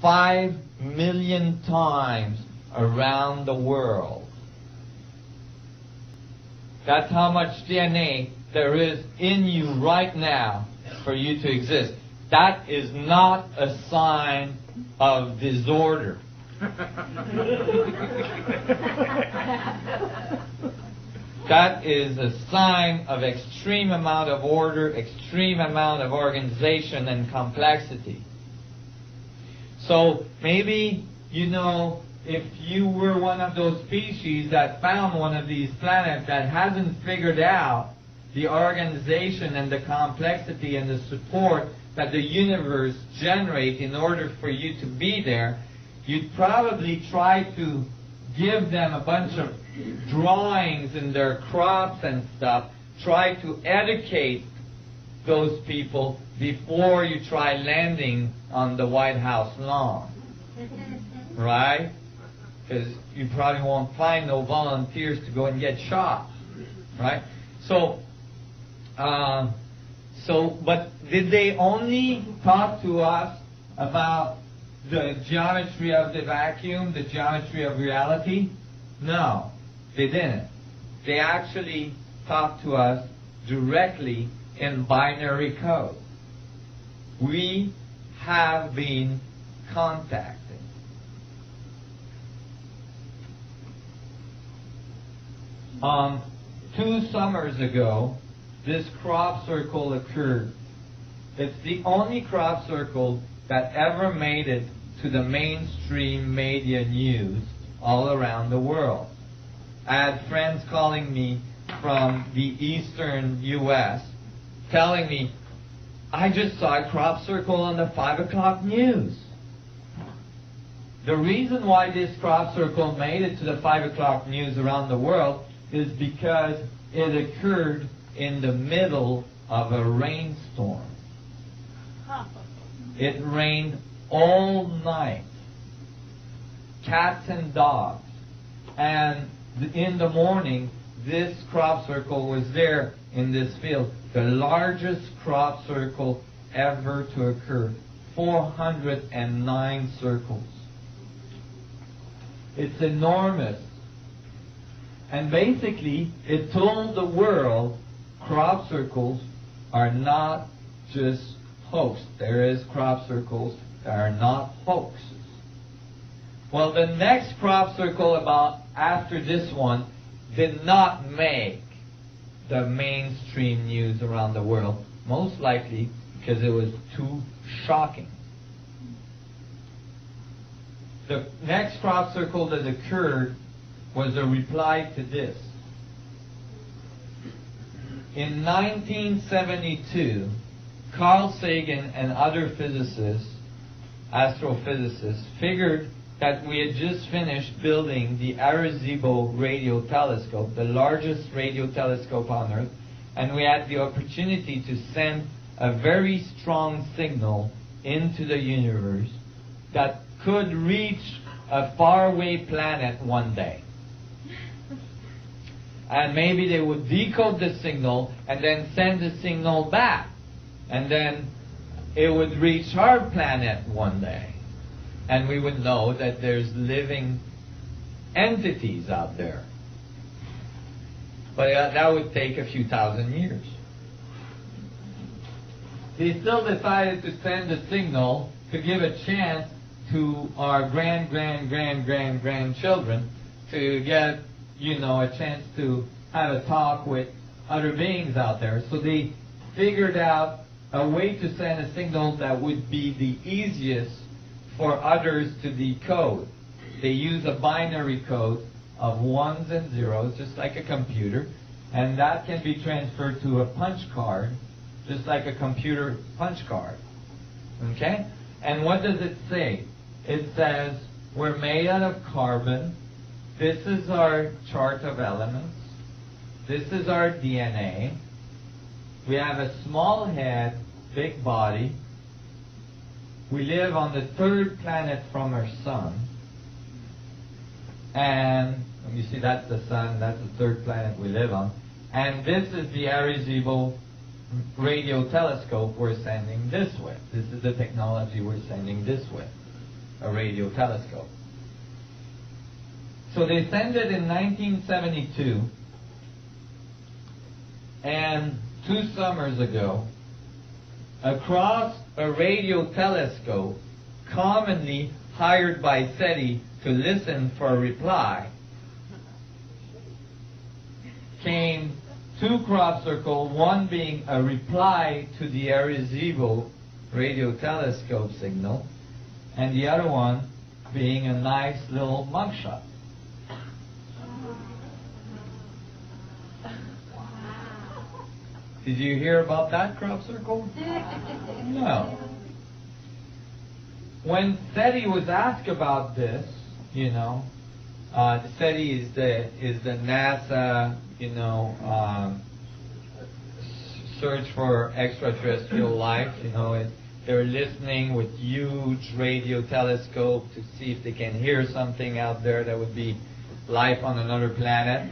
5 million times around the world. That's how much DNA there is in you right now for you to exist. That is not a sign of disorder. That is a sign of extreme amount of order, extreme amount of organization and complexity. So maybe, you know, if you were one of those species that found one of these planets that hasn't figured out the organization and the complexity and the support that the universe generates in order for you to be there, you'd probably try to give them a bunch of drawings in their crops and stuff, try to educate those people before you try landing on the White House lawn. Right? Because you probably won't find no volunteers to go and get shot. Right? But did they only talk to us about the geometry of the vacuum, the geometry of reality? No, they didn't. They actually talked to us directly in binary code. We have been contacted. Two summers ago, this crop circle occurred. It's the only crop circle that ever made it to the mainstream media news all around the world. I had friends calling me from the eastern U.S. telling me, I just saw a crop circle on the 5 o'clock news. The reason why this crop circle made it to the 5 o'clock news around the world is because it occurred in the middle of a rainstorm. It rained all night. Cats and dogs. And in the morning, this crop circle was there in this field. The largest crop circle ever to occur. 409 circles. It's enormous. And basically, it told the world crop circles are not just hoax. There is crop circles that are not hoaxes. Well, the next crop circle about after this one did not make the mainstream news around the world, most likely because it was too shocking. The next crop circle that occurred was a reply to this. In 1972, Carl Sagan and other physicists, astrophysicists, figured that we had just finished building the Arecibo radio telescope, the largest radio telescope on Earth, and we had the opportunity to send a very strong signal into the universe that could reach a faraway planet one day. And maybe they would decode the signal and then send the signal back. And then it would reach our planet one day. And we would know that there's living entities out there. But that would take a few thousand years. They still decided to send a signal to give a chance to our grandchildren to get, you know, a chance to have a talk with other beings out there. So they figured out a way to send a signal that would be the easiest for others to decode. They use a binary code of ones and zeros, just like a computer, and that can be transferred to a punch card, just like a computer punch card. Okay? And what does it say? It says, we're made out of carbon. This is our chart of elements. This is our DNA. We have a small head, big body. We live on the 3rd planet from our sun. And you see that's the sun, that's the 3rd planet we live on. And this is the Arecibo radio telescope we're sending this with. This is the technology we're sending this with. a radio telescope. So they sent it in 1972, and 2 summers ago, across a radio telescope commonly hired by SETI to listen for a reply, came 2 crop circles, one being a reply to the Arecibo radio telescope signal, and the other one being a nice little mugshot. Did you hear about that crop circle? No. When SETI was asked about this, the SETI is the NASA, search for extraterrestrial life. They're listening with huge radio telescope to see if they can hear something out there that would be life on another planet.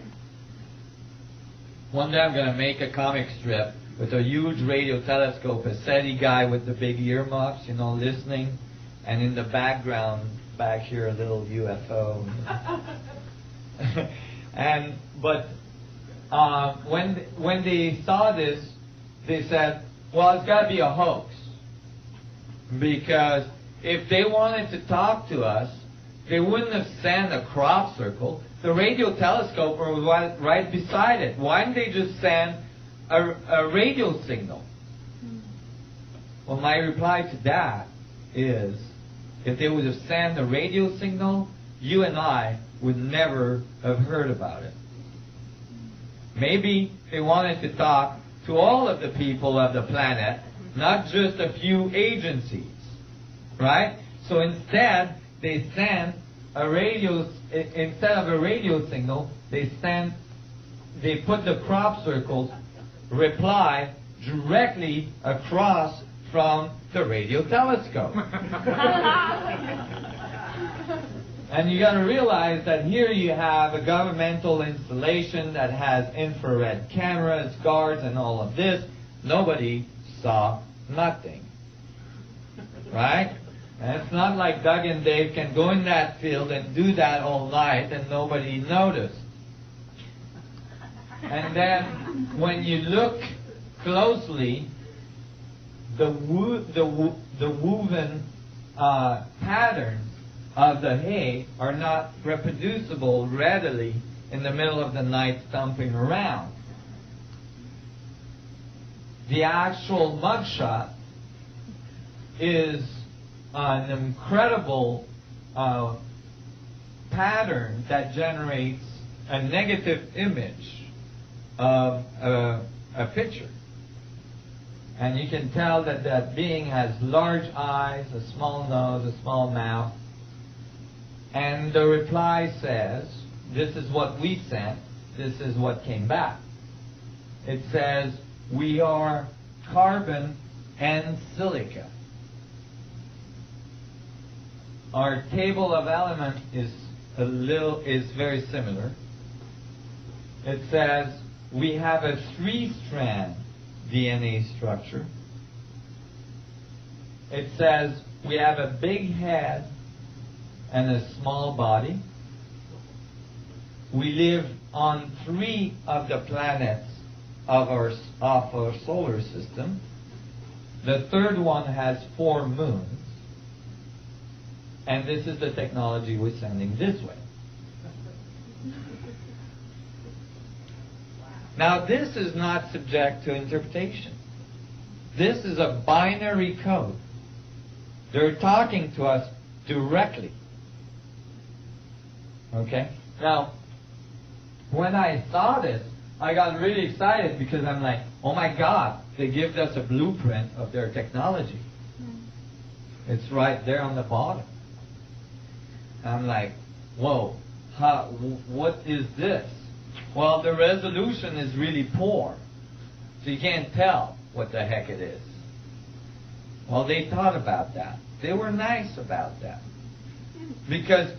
One day I'm going to make a comic strip with a huge radio telescope, a SETI guy with the big earmuffs, listening, and in the background, back here, a little UFO. When they saw this, they said, well, it's got to be a hoax. Because if they wanted to talk to us, they wouldn't have sent a crop circle. The radio telescope was right beside it. Why didn't they just send a radio signal? Well, my reply to that is, if they would have sent a radio signal, you and I would never have heard about it. Maybe they wanted to talk to all of the people of the planet, not just a few agencies, right? So instead, they sent instead of a radio signal, they put the crop circles reply directly across from the radio telescope. And you got to realize that here you have a governmental installation that has infrared cameras, guards, and all of this. Nobody saw nothing. Right? And it's not like Doug and Dave can go in that field and do that all night and nobody noticed. And then when you look closely, the woven patterns of the hay are not reproducible readily in the middle of the night thumping around. The actual mugshot is an incredible pattern that generates a negative image of a picture. And you can tell that that being has large eyes, a small nose, a small mouth. And the reply says, this is what we sent, this is what came back. It says, we are carbon and silica. Our table of elements is very similar. It says we have a 3-strand DNA structure. It says we have a big head and a small body. We live on 3 of the planets of our solar system. The third one has 4 moons. And this is the technology we're sending this way. Now, this is not subject to interpretation. This is a binary code. They're talking to us directly. Okay? Now, when I saw this, I got really excited because I'm like, oh my God, they give us a blueprint of their technology. It's right there on the bottom. I'm like, whoa, what is this? Well, the resolution is really poor, so you can't tell what the heck it is. Well, they thought about that. They were nice about that. Because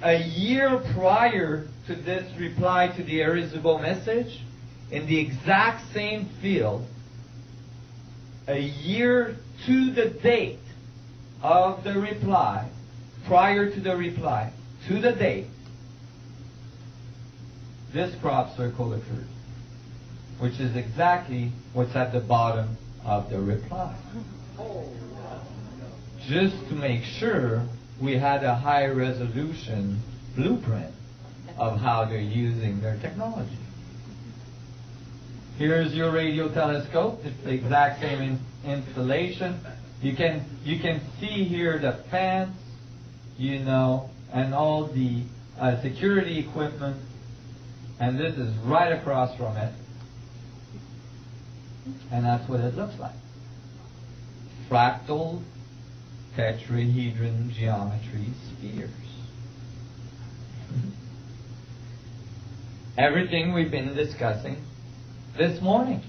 a year prior to this reply to the Arecibo message, in the exact same field, a year to the date of the reply, prior to the reply, to the date, this crop circle occurred, which is exactly what's at the bottom of the reply. Just to make sure we had a high resolution blueprint of how they're using their technology. Here's your radio telescope. It's the exact same installation. You can see here the fence, you know, and all the security equipment, and this is right across from it, and that's what it looks like. Fractal tetrahedron geometry spheres. Everything we've been discussing this morning.